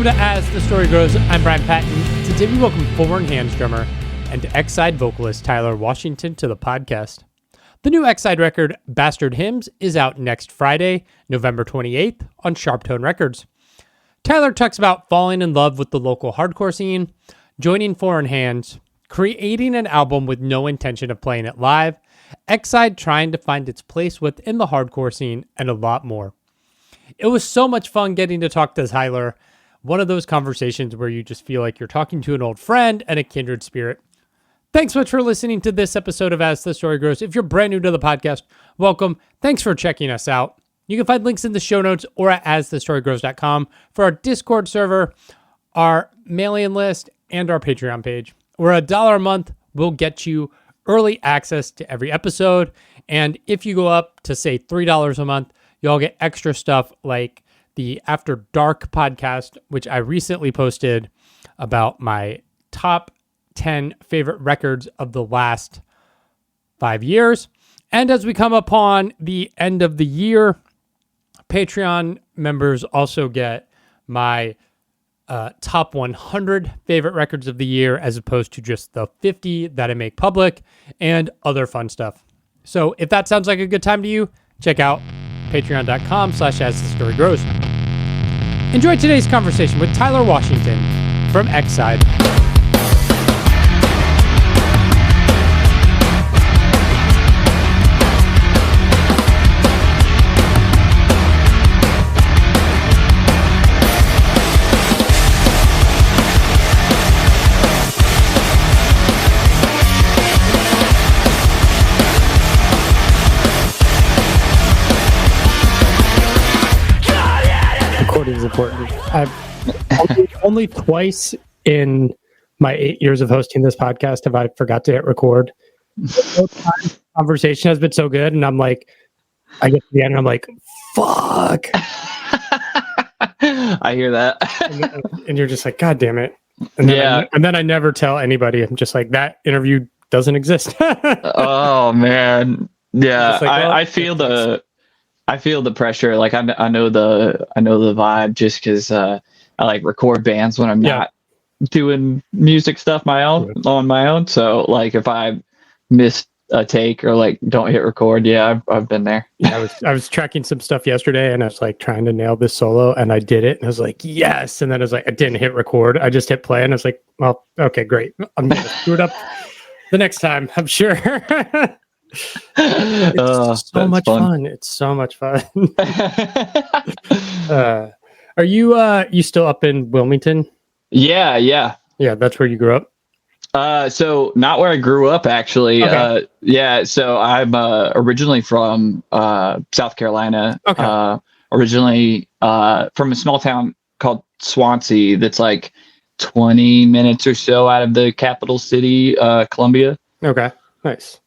to As the Story Grows. I'm Brian Patton. Today we welcome foreign hands drummer and Excide vocalist Tyler Washington to the podcast. The new Excide record, Bastard Hymns, is out next Friday, November 28th on Sharptone Records. Tyler talks about falling in love with the local hardcore scene, joining foreign hands, creating an album with no intention of playing it live, Excide trying to find its place within the hardcore scene, and a lot more. It was so much fun getting to talk to Tyler. One of those conversations where you just feel like you're talking to an old friend and a kindred spirit. Thanks so much for listening to this episode of As the Story Grows. If you're brand new to the podcast, welcome. Thanks for checking us out. You can find links in the show notes or at asthestorygrows.com for our Discord server, our mailing list, and our Patreon page. Where $1 a month will get you early access to every episode. And if you go up to, say, $3 a month, you'll get extra stuff like the After Dark podcast, which I recently posted about my top 10 favorite records of the last 5 years. And as we come upon the end of the year, Patreon members also get my top 100 favorite records of the year, as opposed to just the 50 that I make public and other fun stuff. So if that sounds like a good time to you, check out patreon.com/asthestorygrows. Enjoy today's conversation with Tyler Washington from Excide. Is important. I've only twice in my 8 years of hosting this podcast have I forgot to hit record. Both times, conversation has been so good, and I'm like, I get to the end, and I'm like, fuck. I hear that, and you're just like, God damn it. And then and then I never tell anybody. I'm just like, that interview doesn't exist. Oh man, yeah. Like, well, I feel the pressure. Like I know the vibe, just because I like record bands when I'm not doing music stuff on my own. So like if I miss a take or like don't hit record, I've been there. Yeah, I was tracking some stuff yesterday, and I was like trying to nail this solo, and I did it, and I was like, yes. And then I was like, I didn't hit record. I just hit play, and I was like, well, okay, great. I'm gonna screw it up the next time, I'm sure. It's so much fun. It's so much fun. Are you still up in Wilmington? Yeah, that's where you grew up. So not where I grew up, actually. Okay. So I'm originally from South Carolina. Okay. Originally from a small town called Swansea that's like 20 minutes or so out of the capital city, Columbia. Okay, nice.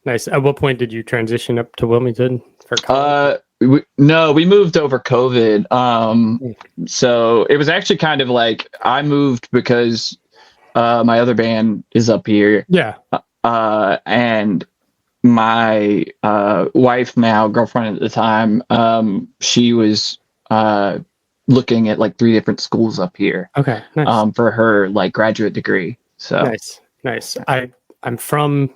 At what point did you transition up to Wilmington for college? We moved over COVID. So it was actually kind of like I moved because my other band is up here. Yeah. And my wife now, girlfriend at the time, she was looking at like 3 different schools up here. Okay. Nice. For her like graduate degree. So nice. I'm from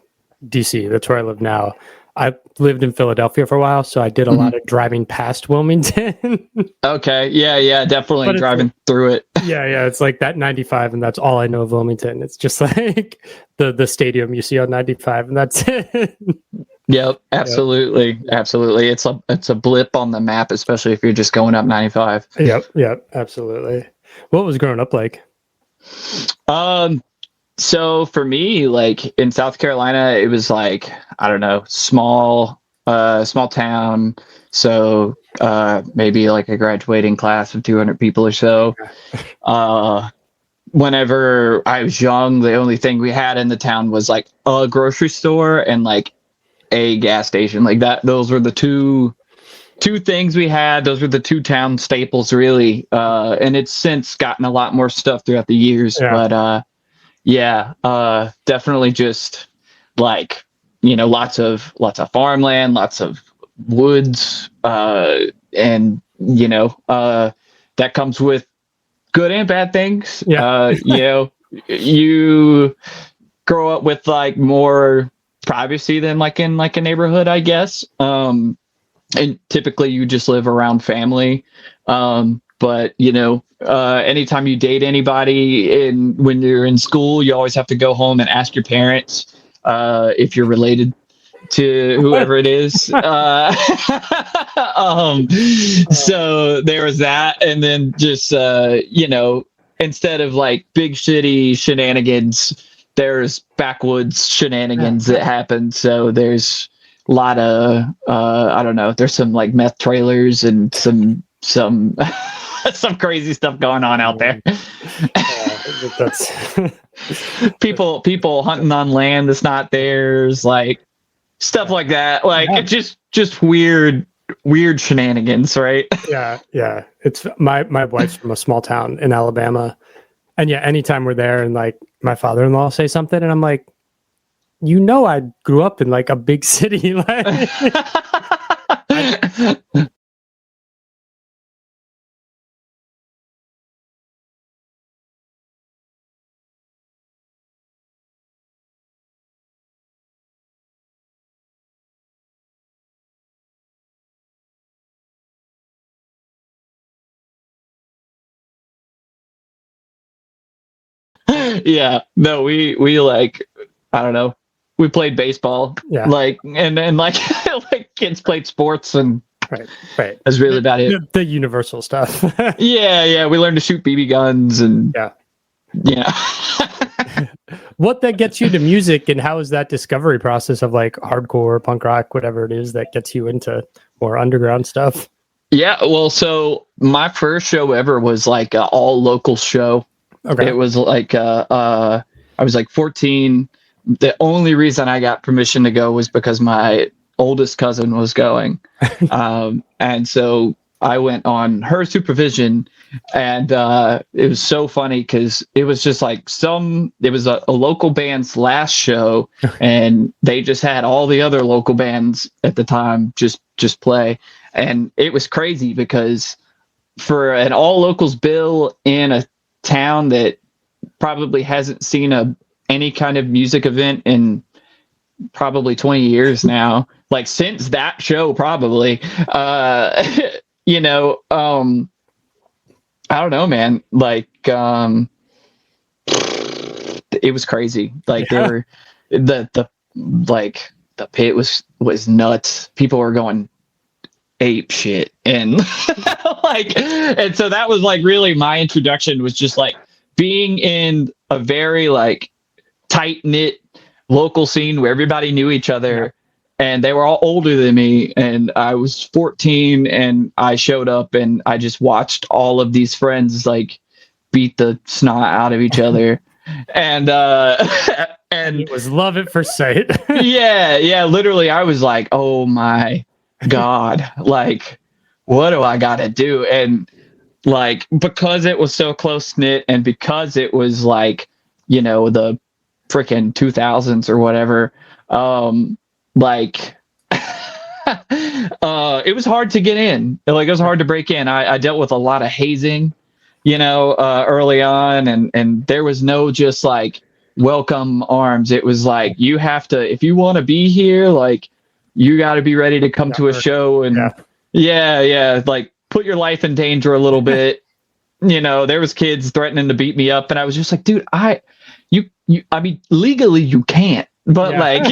DC. That's where I live now. I lived in Philadelphia for a while, so I did a lot of driving past Wilmington. Okay. Yeah, definitely driving through it. Yeah, it's like that 95, and that's all I know of Wilmington. It's just like the stadium you see on 95, and that's it. Yep, absolutely. It's a blip on the map, especially if you're just going up 95. Yep, absolutely. What was growing up like? So for me, like in South Carolina, it was like, I don't know, small town. So maybe like a graduating class of 200 people or so. Whenever I was young, the only thing we had in the town was like a grocery store and like a gas station. Like that, those were the two things we had. Those were the 2 town staples, really. And it's since gotten a lot more stuff throughout the years, but definitely just like, lots of farmland, lots of woods, and that comes with good and bad things. Yeah. You know, you grow up with like more privacy than like in like a neighborhood, I guess. And typically you just live around family. But you know, anytime you date anybody when you're in school, you always have to go home and ask your parents if you're related to whoever it is. So there was that. And then just, you know, instead of like big shitty shenanigans, there's backwoods shenanigans that happen. So there's a lot of, I don't know, there's some like meth trailers and some some crazy stuff going on out there. That's people hunting on land that's not theirs, like stuff like that. Like it's just weird shenanigans, right? Yeah. It's my wife's from a small town in Alabama, and yeah, anytime we're there and like my father-in-law say something, and I'm like, you know, I grew up in like a big city, like. Yeah, no, we like, I don't know, we played baseball, like, and like like kids played sports, and right that's really about it. The universal stuff. yeah, we learned to shoot BB guns, and yeah. What that gets you to music, and how is that discovery process of like hardcore, punk rock, whatever it is that gets you into more underground stuff? Yeah, well, so my first show ever was like an all local show. Okay. It was like I was like 14. The only reason I got permission to go was because my oldest cousin was going. And so I went on her supervision, and it was so funny because it was just like it was a local band's last show, and they just had all the other local bands at the time just play. And it was crazy because for an all locals bill in a town that probably hasn't seen any kind of music event in probably 20 years now, like since that show probably, you know, I don't know, man, like it was crazy. Like they were the pit was nuts. People were going ape shit, and like, and so that was like really my introduction, was just like being in a very like tight knit local scene where everybody knew each other, and they were all older than me, and I was 14, and I showed up and I just watched all of these friends like beat the snot out of each other. And and it was love at first sight. yeah, literally I was like, oh my God, like, what do I gotta do? And like, because it was so close knit, and because it was like, you know, the freaking 2000s or whatever, like it was hard to get in. Like, it was hard to break in. I dealt with a lot of hazing, you know, early on, and there was no just like welcome arms. It was like, you have to, if you want to be here, like, you got to be ready to come to a show. And yeah, like, put your life in danger a little bit. You know, there was kids threatening to beat me up, and I was just like, dude, I mean, legally you can't, but like,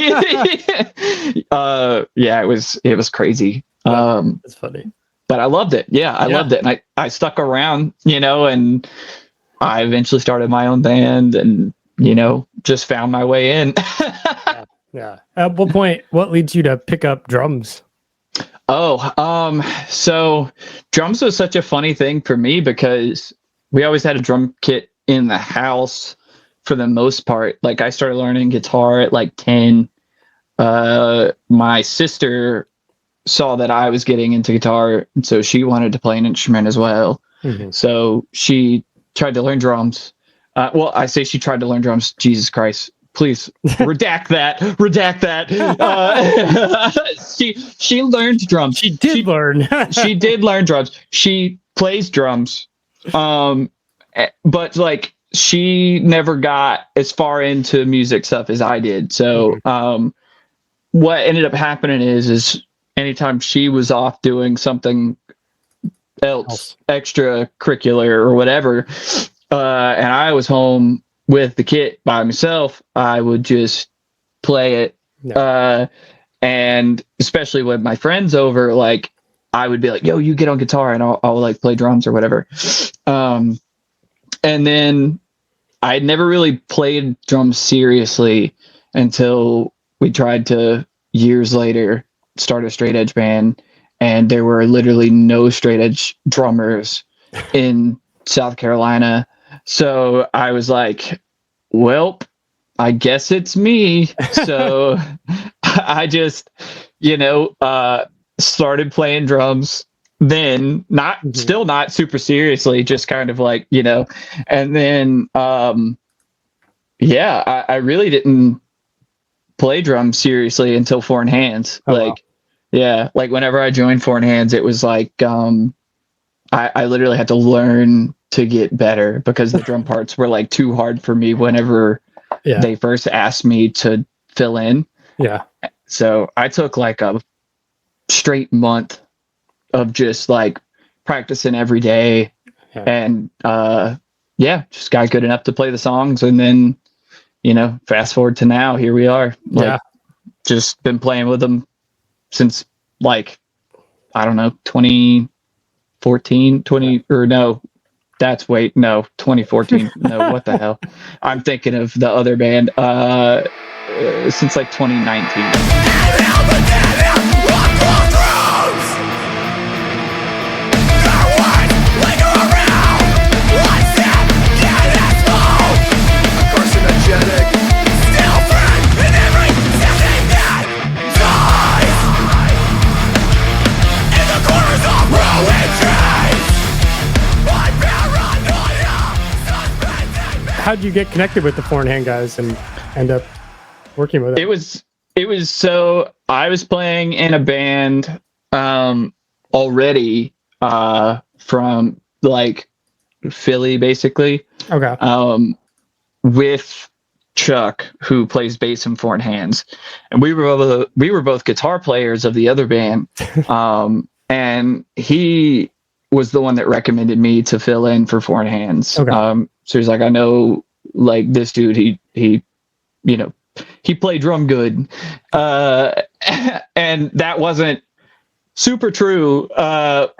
yeah, it was crazy. It's funny, but I loved it. Yeah, I loved it. And I stuck around, you know, and I eventually started my own band, and, you know, just found my way in. Yeah. At what point, what leads you to pick up drums? So drums was such a funny thing for me because we always had a drum kit in the house for the most part. Like, I started learning guitar at like 10. My sister saw that I was getting into guitar, and so she wanted to play an instrument as well. Mm-hmm. So she tried to learn drums. Well, I say she tried to learn drums. Jesus Christ. Please redact that. She learned drums. She did learn. She did learn drums. She plays drums. But like she never got as far into music stuff as I did. So what ended up happening is anytime she was off doing something else extracurricular or whatever, and I was home with the kit by myself, I would just play it. Yeah. And especially with my friends over, like I would be like, yo, you get on guitar and I'll like play drums or whatever. And then I had never really played drums seriously until we tried to years later start a straight edge band, and there were literally no straight edge drummers in South Carolina. So I was like, well, I guess it's me. So I just, started playing drums then, still not super seriously, just kind of like, and then, I really didn't play drums seriously until Four in Hands. Wow. Like whenever I joined Four in Hands, it was like, I literally had to learn to get better because the drum parts were like too hard for me whenever they first asked me to fill in. Yeah. So I took like a straight month of just like practicing every day and just got good enough to play the songs. And then, fast forward to now, here we are. Just been playing with them since like, I don't know, 2014, 2014. No, what the hell? I'm thinking of the other band since like 2019. How'd you get connected with the Four in Hand guys and end up working with them? It was so I was playing in a band already from like Philly, basically. Okay. With Chuck, who plays bass in Four in Hands, and we were both guitar players of the other band, and he was the one that recommended me to fill in for Four in Hands. Okay. So he's like, I know, like this dude, he played drum good, and that wasn't super true, but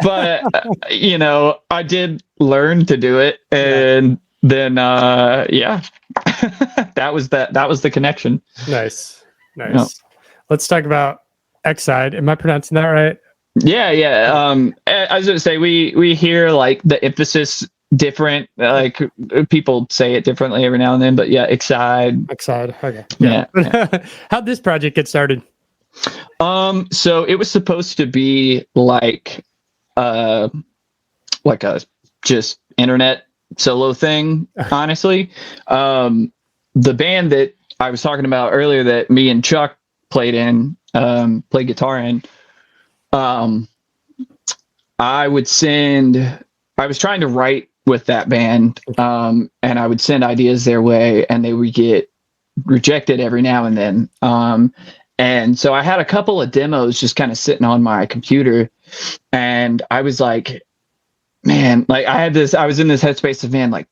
I did learn to do it, and then that was the connection. Nice. Let's talk about Excide. Am I pronouncing that right? Yeah. I was gonna say we hear like the emphasis different, like people say it differently every now and then, but yeah, Excide. Okay. Yeah. How'd this project get started? So it was supposed to be like a just internet solo thing, honestly. The band that I was talking about earlier that me and Chuck played guitar in, I was trying to write with that band, and I would send ideas their way, and they would get rejected every now and then. And so I had a couple of demos just kind of sitting on my computer, and I was like, man, like I was in this headspace of, man, like,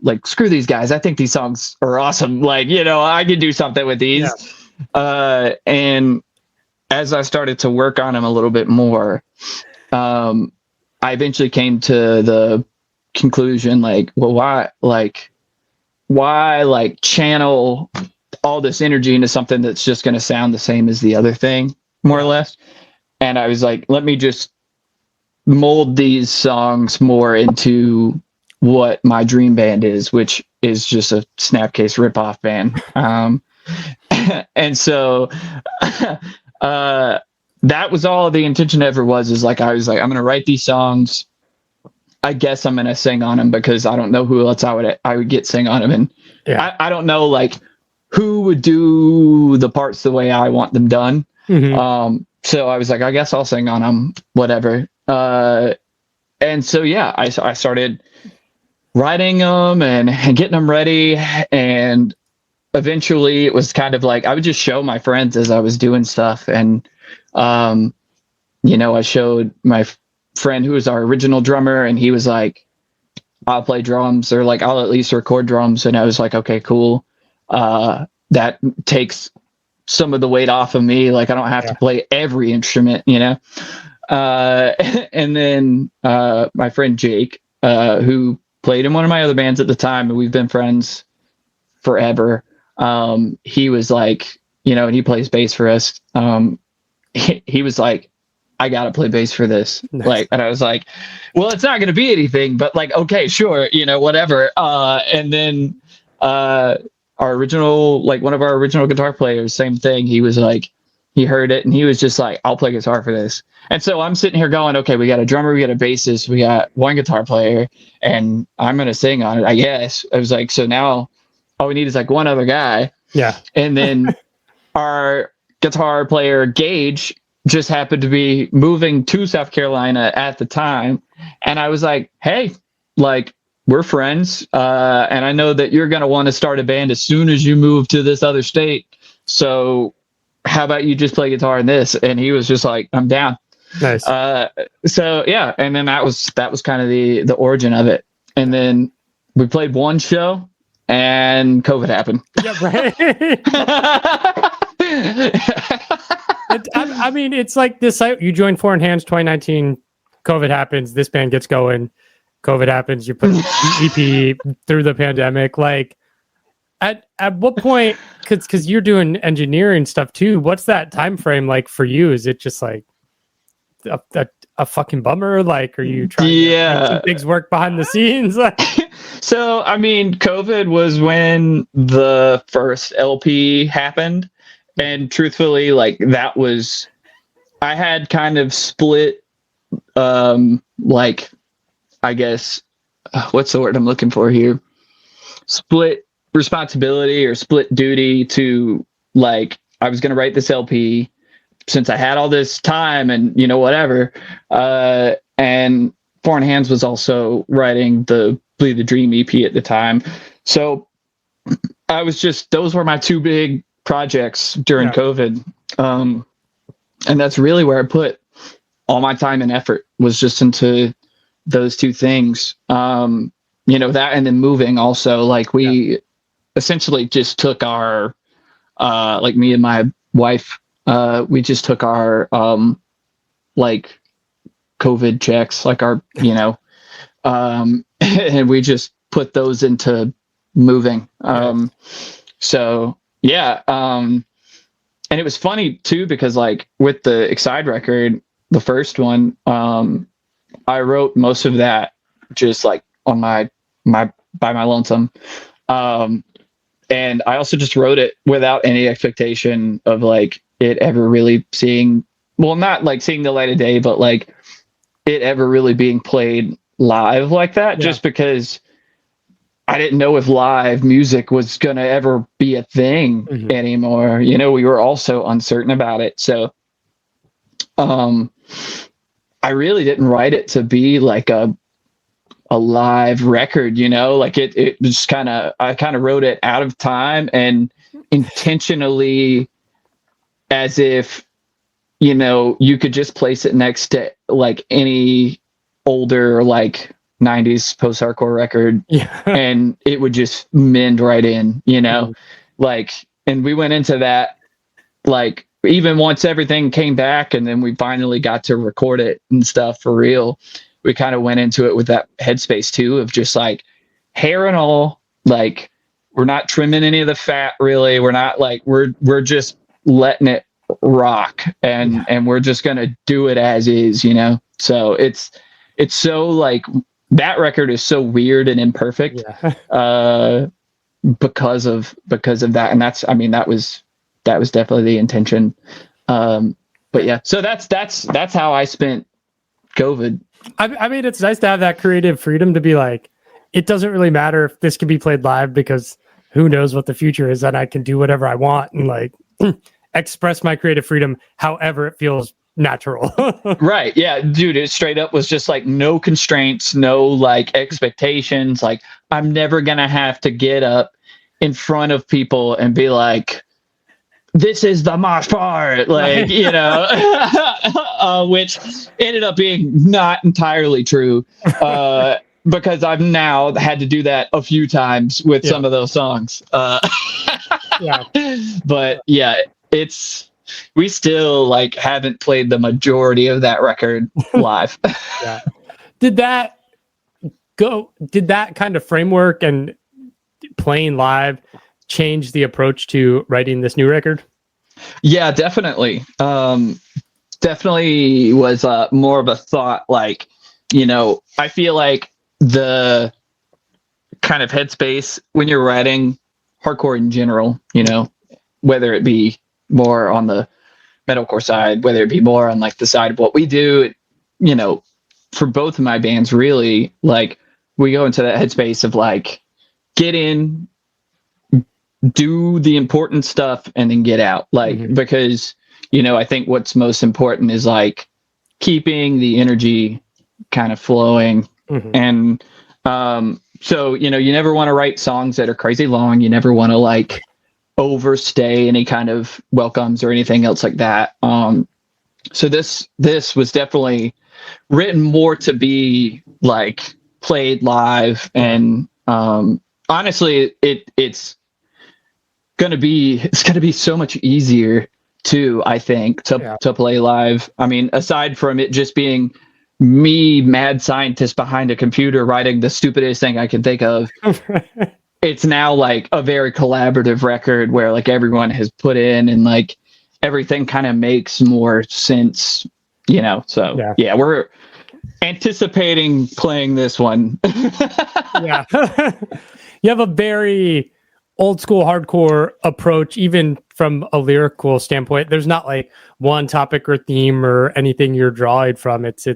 like screw these guys. I think these songs are awesome. Like, I could do something with these. Yeah. And as I started to work on them a little bit more, I eventually came to the conclusion, like, well, why channel all this energy into something that's just going to sound the same as the other thing, more or less. And I was like, let me just mold these songs more into what my dream band is, which is just a Snapcase ripoff band. And so that was all the intention ever was, is like, I was like, I'm going to write these songs. I guess I'm going to sing on them because I don't know who else I would get sing on them. And I don't know like who would do the parts the way I want them done. Mm-hmm. So I was like, I guess I'll sing on them, whatever. And so, I started writing them and getting them ready. And eventually it was kind of like, I would just show my friends as I was doing stuff. And, I showed my friend who was our original drummer, and he was like, I'll play drums, or like, I'll at least record drums. And I was like, okay, cool. That takes some of the weight off of me. Like, I don't have to play every instrument, and then my friend Jake, who played in one of my other bands at the time, and we've been friends forever. He was like, and he plays bass for us. He was like, I gotta play bass for this. Nice. Like, and I was like, well, it's not gonna be anything, but like, okay, sure, whatever. And then our original, like one of our original guitar players, same thing. He was like, he heard it and he was just like, I'll play guitar for this. And so I'm sitting here going, okay, we got a drummer, we got a bassist, we got one guitar player, and I'm gonna sing on it, I guess. I was like, so now all we need is like one other guy. Yeah. And then our guitar player, Gage, just happened to be moving to South Carolina at the time. And I was like, hey, like, we're friends. And I know that you're going to want to start a band as soon as you move to this other state. So how about you just play guitar in this? And he was just like, I'm down. Nice. So yeah. And then that was kind of the origin of it. And then we played one show and COVID happened. Yeah, right. I mean, it's like this. You joined Foreign Hands 2019. COVID happens. This band gets going. COVID happens. You put EP through the pandemic. Like, at what point? Because you're doing engineering stuff too. What's that time frame like for you? Is it just like a fucking bummer? Like, are you trying to make some things work behind the scenes? So, I mean, COVID was when the first LP happened. And truthfully, like, that was, I had kind of split, like, I guess, what's the word I'm looking for here? Split responsibility or split duty to, like, I was going to write this LP since I had all this time and, whatever. And Foreign Hands was also writing the Bleed the Dream EP at the time. So I was just, those were my two big projects during COVID. And that's really where I put all my time and effort, was just into those two things. That, and then moving also, like, we essentially just took our, like, me and my wife, we just took our, like, COVID checks, like our, and we just put those into moving. So yeah. And it was funny too, because like with the Excide record, the first one, I wrote most of that just like on by my lonesome. And I also just wrote it without any expectation of like it ever really not like seeing the light of day, but like it ever really being played live like that, just because I didn't know if live music was going to ever be a thing anymore. We were also uncertain about it. So, I really didn't write it to be like a live record, like it was I kind of wrote it out of time and intentionally, as if, you could just place it next to like any older, like 90s post-hardcore record, and it would just mend right in, like, and we went into that, like, even once everything came back and then we finally got to record it and stuff for real, we kind of went into it with that headspace too, of just like hair and all, like, we're not trimming any of the fat really, we're not like, we're just letting it rock, and we're just gonna do it as is, so it's so like, that record is so weird and imperfect, because of that. And that's, I mean, that was definitely the intention. But yeah, so that's how I spent COVID. I mean, it's nice to have that creative freedom to be like, it doesn't really matter if this can be played live, because who knows what the future is, and I can do whatever I want and like express my creative freedom however it feels natural. Right. Yeah, dude, it straight up was just like no constraints, no like expectations. Like I'm never gonna have to get up in front of people and be like, this is the mosh part, like, which ended up being not entirely true. Because I've now had to do that a few times with some of those songs. But yeah, we still like haven't played the majority of that record live. Yeah. Did that kind of framework and playing live change the approach to writing this new record? Yeah, definitely. Definitely was more of a thought, like, I feel like the kind of headspace when you're writing hardcore in general, whether it be more on the metalcore side, whether it be more on like the side of what we do, for both of my bands, really, like we go into that headspace of like, get in, do the important stuff, and then get out. Like, because, I think what's most important is like keeping the energy kind of flowing. And so, you never want to write songs that are crazy long. You never want to like overstay any kind of welcomes or anything else like that. So this was definitely written more to be like played live, and honestly, it's gonna be so much easier too, I think, to play live. I mean, aside from it just being me, mad scientist behind a computer writing the stupidest thing I can think of, it's now like a very collaborative record where like everyone has put in, and like everything kind of makes more sense, so yeah, we're anticipating playing this one. Yeah. You have a very old school hardcore approach, even from a lyrical standpoint. There's not like one topic or theme or anything you're drawing from. It's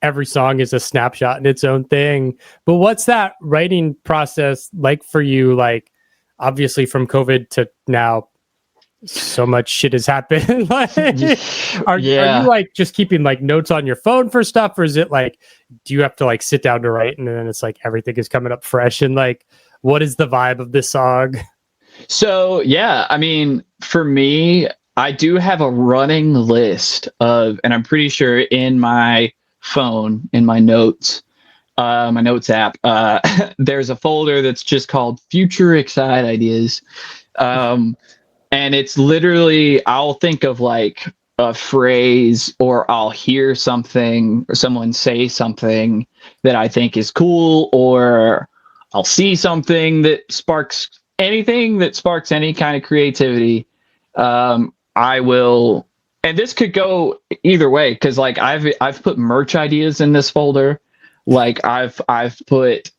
every song is a snapshot in its own thing. But what's that writing process like for you? Like, obviously from COVID to now, so much shit has happened. Like, are you like just keeping like notes on your phone for stuff, or is it like, do you have to like sit down to write and then it's like everything is coming up fresh, and like, what is the vibe of this song? So yeah, I mean, for me, I do have a running list of, and I'm pretty sure in my phone, in my notes app, there's a folder that's just called Future Excide Ideas. And it's literally, I'll think of like a phrase, or I'll hear something or someone say something that I think is cool, or I'll see something that sparks any kind of creativity. I will, and this could go either way, because like I've put merch ideas in this folder. Like I've put,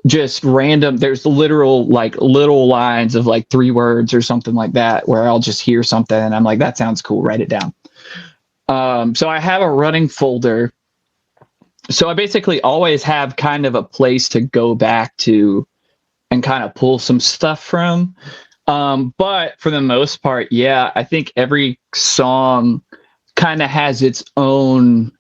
just random, there's literal like little lines of like 3 words or something like that, where I'll just hear something and I'm like, that sounds cool, write it down. So I have a running folder. So I basically always have kind of a place to go back to and kind of pull some stuff from. But for the most part, yeah, I think every song kind of has its own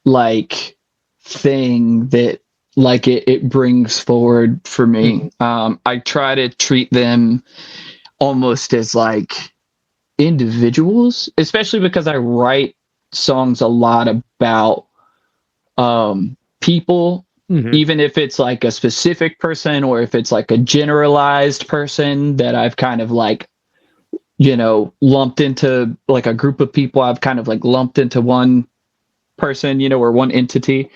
like thing that like it brings forward for me. I try to treat them almost as like individuals, especially because I write songs a lot about people, even if it's like a specific person or if it's like a generalized person that I've kind of like, lumped into like a group of people. I've kind of like lumped into one person, or one entity.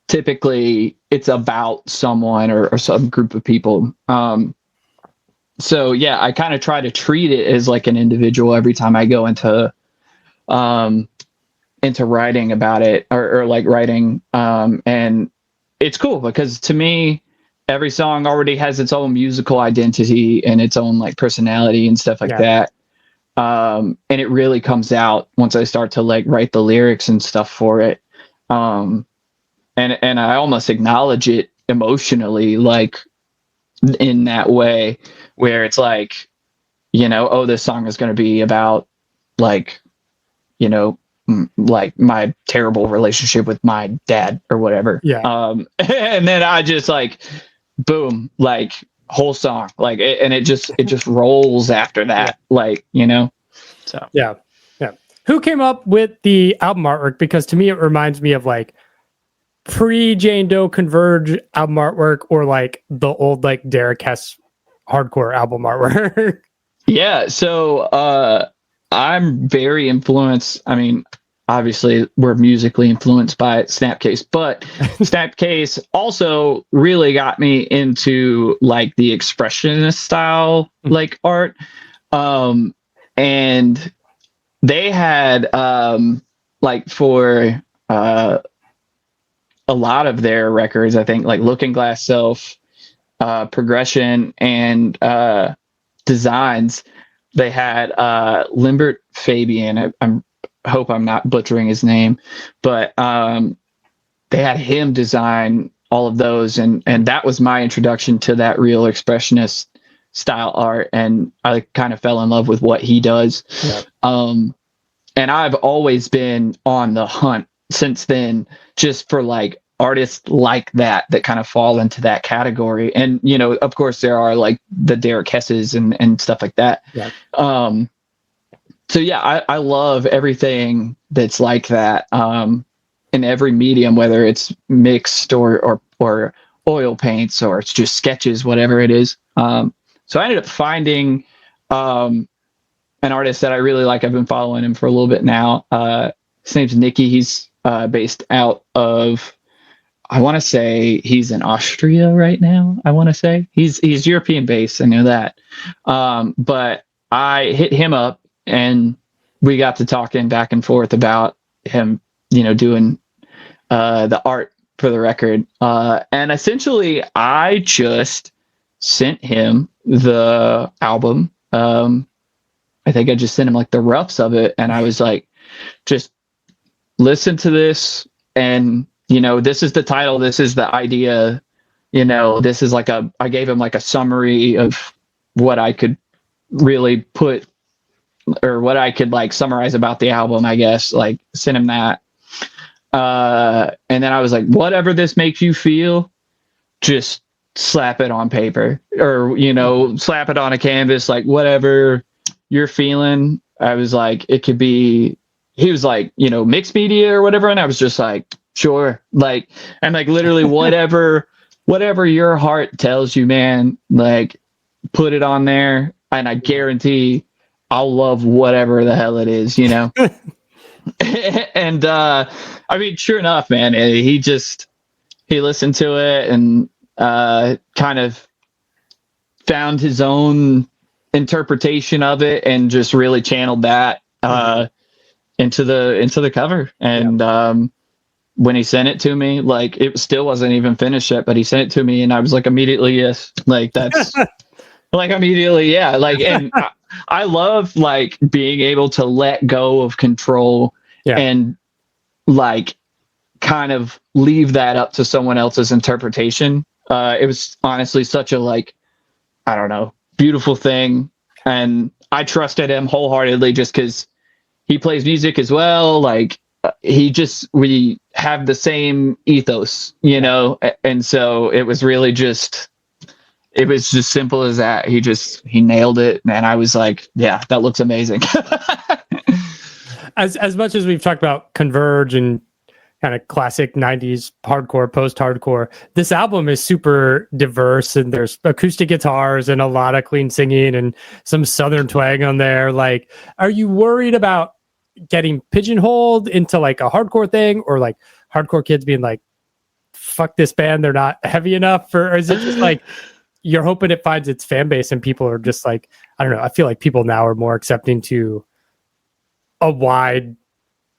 Typically it's about someone or some group of people. So yeah, I kind of try to treat it as like an individual every time I go into writing about it or like writing. And it's cool because to me, every song already has its own musical identity and its own like personality and stuff like that. And it really comes out once I start to like write the lyrics and stuff for it. And I almost acknowledge it emotionally, like in that way where it's like, oh, this song is going to be about like like my terrible relationship with my dad or whatever. Yeah. And then I just like, boom, like whole song, like, and it just rolls after that, like, so. Yeah. Who came up with the album artwork? Because to me, it reminds me of like pre-Jane Doe Converge album artwork, or like the old like Derek Hess hardcore album artwork. Yeah. So I'm very influenced. I mean, obviously we're musically influenced by Snapcase, but Snapcase also really got me into like the expressionist style, like art. And they had like for a lot of their records, I think like Looking Glass Self, Progression, and Designs, they had Limbert Fabian. I hope I'm not butchering his name, but they had him design all of those, and that was my introduction to that real expressionist style art, and I kind of fell in love with what he does. And I've always been on the hunt since then, just for like artists like that kind of fall into that category. And of course there are like the Derek Hesses and stuff like that. So yeah, I love everything that's like that, in every medium, whether it's mixed or oil paints, or it's just sketches, whatever it is. So I ended up finding an artist that I really like. I've been following him for a little bit now. His name's Nicky. He's based out of, I want to say he's in Austria right now. I want to say he's European based. I know that. But I hit him up and we got to talking back and forth about him, doing the art for the record. And essentially I just sent him the album. I think I just sent him like the roughs of it. And I was like, just listen to this. And, this is the title. This is the idea. This is like I gave him like a summary of what I could really put, or what I could like summarize about the album, I guess, like send him that. And then I was like, whatever this makes you feel, just slap it on paper, or, slap it on a canvas, like whatever you're feeling. I was like, it could be, he was like, mixed media or whatever. And I was just like, sure. Like, I'm like, literally whatever your heart tells you, man, like put it on there. And I guarantee I'll love whatever the hell it is, And, I mean, sure enough, man, he listened to it and, kind of found his own interpretation of it and just really channeled that into the cover. And when he sent it to me, like it still wasn't even finished yet, but he sent it to me and I was like immediately yes, like that's like immediately yeah, like. And I love like being able to let go of control and like kind of leave that up to someone else's interpretation. It was honestly such a like, I don't know, beautiful thing. And I trusted him wholeheartedly just because he plays music as well. Like we have the same ethos, and so it was really just simple as that. He nailed it. And I was like, yeah, that looks amazing. As much as we've talked about Converge and kind of classic 90s hardcore, post-hardcore, this album is super diverse, and there's acoustic guitars and a lot of clean singing and some southern twang on there. Like, are you worried about getting pigeonholed into like a hardcore thing, or like hardcore kids being like, fuck this band, they're not heavy enough? Or is it just like you're hoping it finds its fan base and people are just like, I don't know, I feel like people now are more accepting to a wide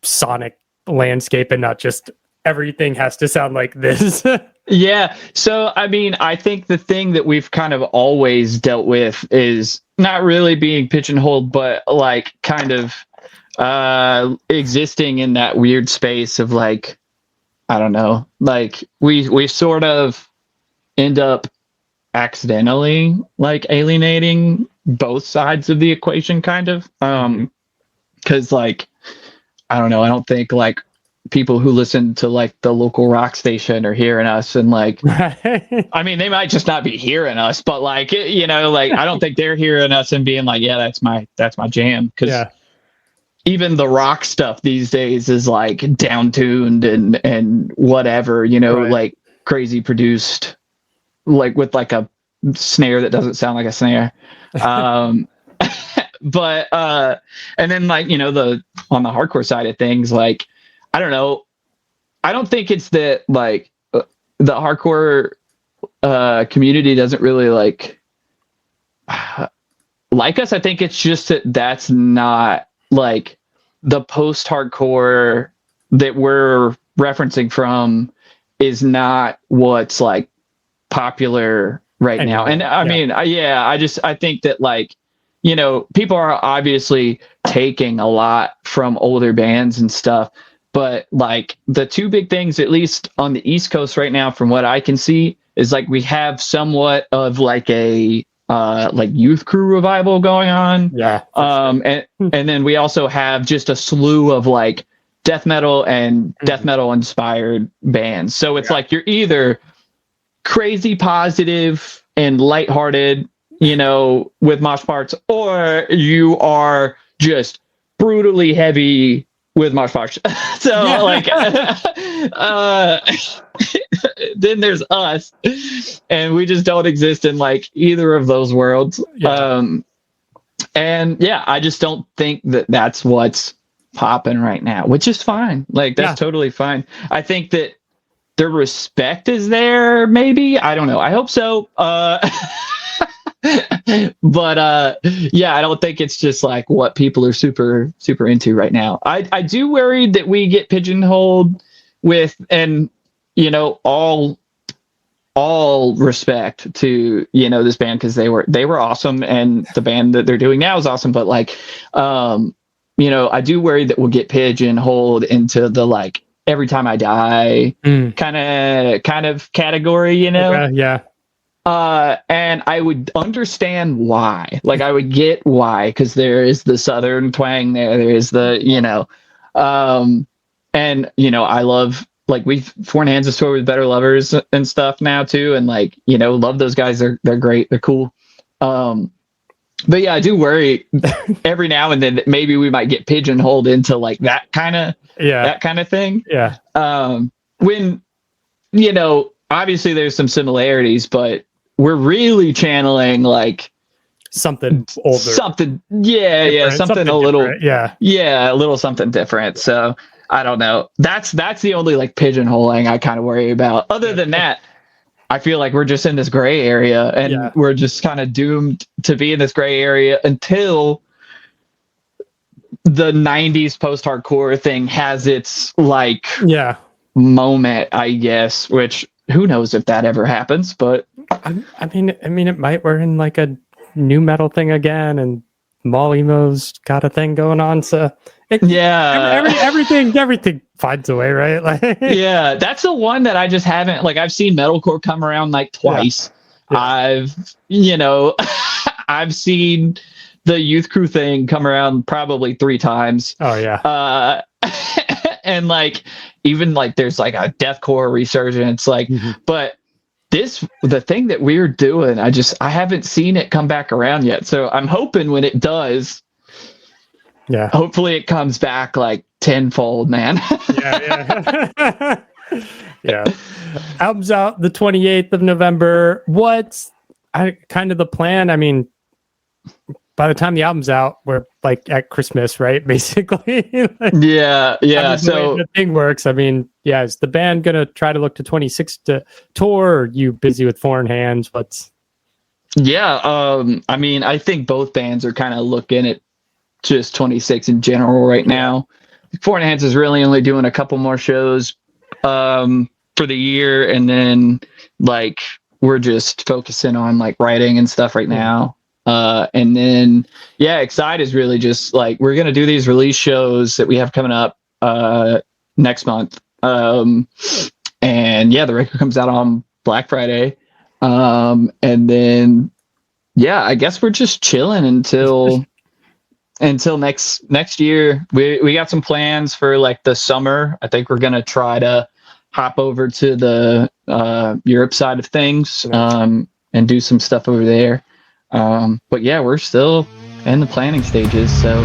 sonic landscape and not just everything has to sound like this? Yeah. So, I mean, I think the thing that we've kind of always dealt with is not really being pigeonholed, but like kind of existing in that weird space of like, I don't know, like we sort of end up accidentally like alienating both sides of the equation kind of, because like I don't know. I don't think like people who listen to like the local rock station are hearing us, and like, I mean, they might just not be hearing us, but like, you know, like I don't think they're hearing us and being like, yeah, that's my jam. Cause even the rock stuff these days is like down tuned and whatever, you know, like crazy produced, like with like a snare that doesn't sound like a snare. But and then like, you know, on the hardcore side of things, like, I don't know. I don't think it's that like the hardcore community doesn't really like us. I think it's just that that's not like the post-hardcore that we're referencing from is not what's like popular right now. And I mean, I think that like, you know, people are obviously taking a lot from older bands and stuff. But like the two big things, at least on the East Coast right now, from what I can see, is like we have somewhat of like a like youth crew revival going on. Yeah. And then we also have just a slew of like death metal and death metal inspired bands. So it's like you're either crazy positive and lighthearted, you know, with mosh parts, or you are just brutally heavy with mosh parts. So like then there's us, and we just don't exist in like either of those worlds. And I just don't think that that's what's popping right now, which is fine. Like that's totally fine. I think that the respect is there, maybe, I don't know, I hope so. But I don't think it's just like what people are super into right now. I do worry that we get pigeonholed with, and you know, all respect to, you know, this band, because they were awesome, and the band that they're doing now is awesome, but like you know, I do worry that we'll get pigeonholed into the like Every Time I Die kind of category, you know. And I would understand why. Like I would get why, because there is the southern twang there. There is the, you know, and you know, I love, like, we've Four in Hands of tour with Better Lovers and stuff now too, and like, you know, love those guys. They're great. They're cool. But yeah, I do worry every now and then that maybe we might get pigeonholed into like that kind of thing. When, you know, obviously there's some similarities, but we're really channeling like something older, something a little a little something different. So I don't know. That's the only like pigeonholing I kind of worry about. Other than that, I feel like we're just in this gray area, and we're just kind of doomed to be in this gray area until the 90s post-hardcore thing has its like moment, I guess, which who knows if that ever happens. But I mean it might. We're in like a new metal thing again, and mall emo's got a thing going on, so everything finds a way, right? Like that's the one that I just haven't, like, I've seen metalcore come around like twice. I've seen the youth crew thing come around probably 3 times. And like even like there's like a deathcore resurgence, like but the thing that we're doing, I haven't seen it come back around yet. So I'm hoping when it does, hopefully it comes back like tenfold, man. Album's out the 28th of November. What's kind of the plan? I mean, by the time the album's out, we're like at Christmas, right? Basically. So the thing works. I mean, is the band gonna try to look to 26 to tour? Or are you busy with Four in Hands? I mean, I think both bands are kind of looking at just 26 in general right now. Four in Hands is really only doing a couple more shows for the year, and then like we're just focusing on like writing and stuff right now. And then Excide is really just like, we're gonna do these release shows that we have coming up next month. And the record comes out on Black Friday. And then I guess we're just chilling until until next year, we got some plans for like the summer. I think we're gonna try to hop over to the Europe side of things, and do some stuff over there. But yeah, we're still in the planning stages. So.